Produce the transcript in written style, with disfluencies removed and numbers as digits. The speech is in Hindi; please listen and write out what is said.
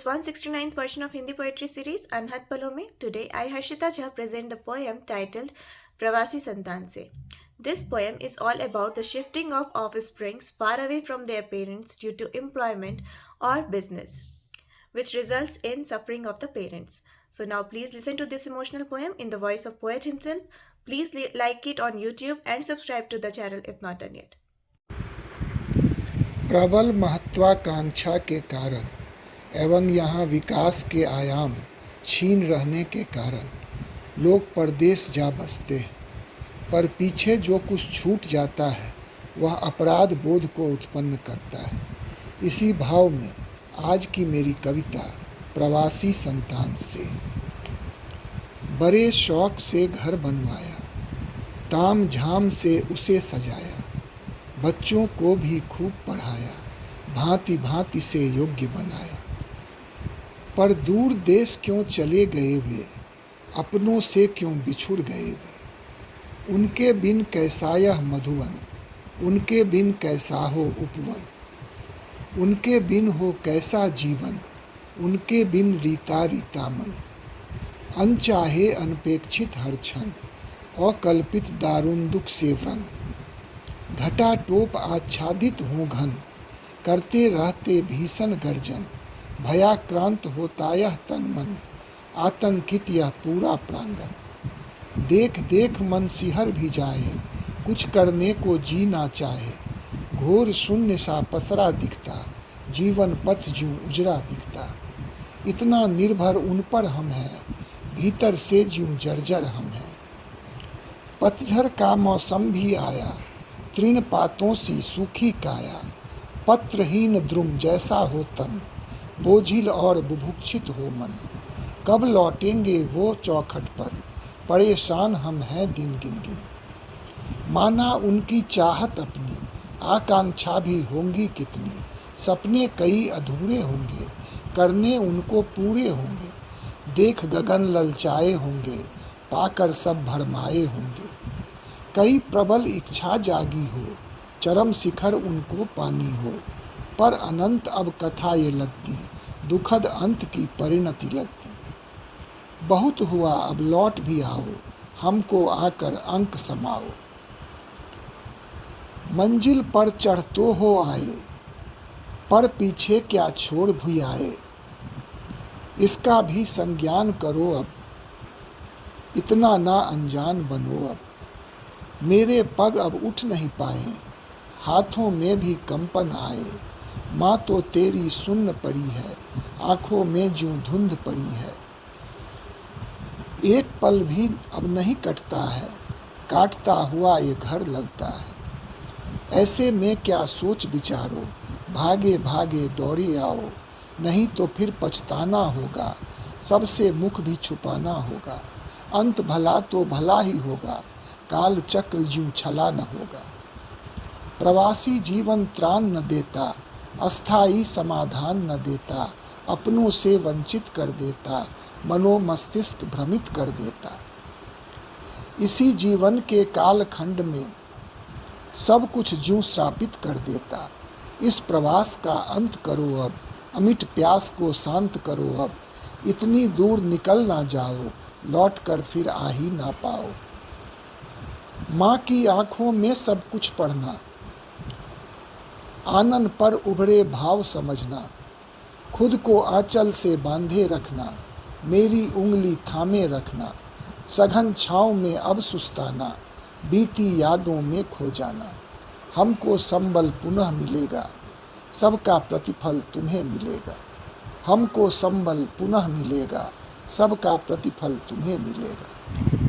169th version of Hindi poetry series Anhat Palo Mein. Today I, Harshita Jha, present the poem titled Pravasi Santan Se. This poem is all about the shifting of offsprings far away from their parents due to employment or business, which results in suffering of the parents. So now please listen to this emotional poem in the voice of poet himself. Please like it on YouTube and subscribe to the channel if not done yet. प्रबल महत्वाकांक्षा के कारण एवं यहाँ विकास के आयाम छीन रहने के कारण लोग परदेश जा बसते हैं, पर पीछे जो कुछ छूट जाता है वह अपराध बोध को उत्पन्न करता है। इसी भाव में आज की मेरी कविता प्रवासी संतान से। बड़े शौक से घर बनवाया, ताम झाम से उसे सजाया, बच्चों को भी खूब पढ़ाया, भांति भांति से योग्य बनाया। पर दूर देश क्यों चले गए वे, अपनों से क्यों बिछुड़ गए वे। उनके बिन कैसा यह मधुवन, उनके बिन कैसा हो उपवन, उनके बिन हो कैसा जीवन, उनके बिन रीता रीता मन। अनचाहे अनपेक्षित हर क्षण, अकल्पित दारुण दुख से व्रण। घटा टोप आच्छादित हो घन, करते रहते भीषण गर्जन। भयाक्रांत होता यह तन मन, आतंकित यह पूरा प्रांगण। देख देख मन सिहर भी जाए, कुछ करने को जी ना चाहे। घोर शून्य सा पसरा दिखता, जीवन पथ ज्यों उजरा दिखता। इतना निर्भर उन पर हम हैं, भीतर से ज्यों जर्जर हम हैं। पतझड़ का मौसम भी आया, तृण पातों सी सूखी काया। पत्रहीन द्रुम जैसा हो तन, बोझिल और बुभुक्षित हो मन। कब लौटेंगे वो चौखट पर, परेशान हम हैं दिन गिन गिन। माना उनकी चाहत अपनी, आकांक्षा भी होंगी कितनी। सपने कई अधूरे होंगे, करने उनको पूरे होंगे। देख गगन ललचाए होंगे, पाकर सब भरमाए होंगे। कई प्रबल इच्छा जागी हो, चरम शिखर उनको पानी हो। पर अनंत अब कथा ये लगती, दुखद अंत की परिणति लगती। बहुत हुआ अब लौट भी आओ, हमको आकर अंक समाओ। मंजिल पर चढ़ तो हो आए, पर पीछे क्या छोड़ भी आए। इसका भी संज्ञान करो अब, इतना ना अनजान बनो अब। मेरे पग अब उठ नहीं पाए, हाथों में भी कंपन आए। माँ तो तेरी सुन्न पड़ी है, आँखों में ज्यों धुंध पड़ी है। एक पल भी अब नहीं कटता है, काटता हुआ ये घर लगता है। ऐसे में क्या सोच विचारो, भागे भागे दौड़े आओ। नहीं तो फिर पछताना होगा, सबसे मुख भी छुपाना होगा। अंत भला तो भला ही होगा, काल चक्र ज्यों छला न होगा। प्रवासी जीवन त्राण न देता, अस्थाई समाधान न देता। अपनों से वंचित कर देता, मनो मस्तिष्क भ्रमित कर देता। इसी जीवन के कालखंड में सब कुछ ज्यों श्रापित कर देता। इस प्रवास का अंत करो अब, अमिट प्यास को शांत करो अब। इतनी दूर निकल ना जाओ, लौट कर फिर आ ही ना पाओ। माँ की आँखों में सब कुछ पढ़ना, आनन पर उभरे भाव समझना। खुद को आंचल से बांधे रखना, मेरी उंगली थामे रखना। सघन छाँव में अब सुस्ताना, बीती यादों में खो जाना। हमको संबल पुनः मिलेगा, सबका प्रतिफल तुम्हें मिलेगा। हमको संबल पुनः मिलेगा, सबका प्रतिफल तुम्हें मिलेगा।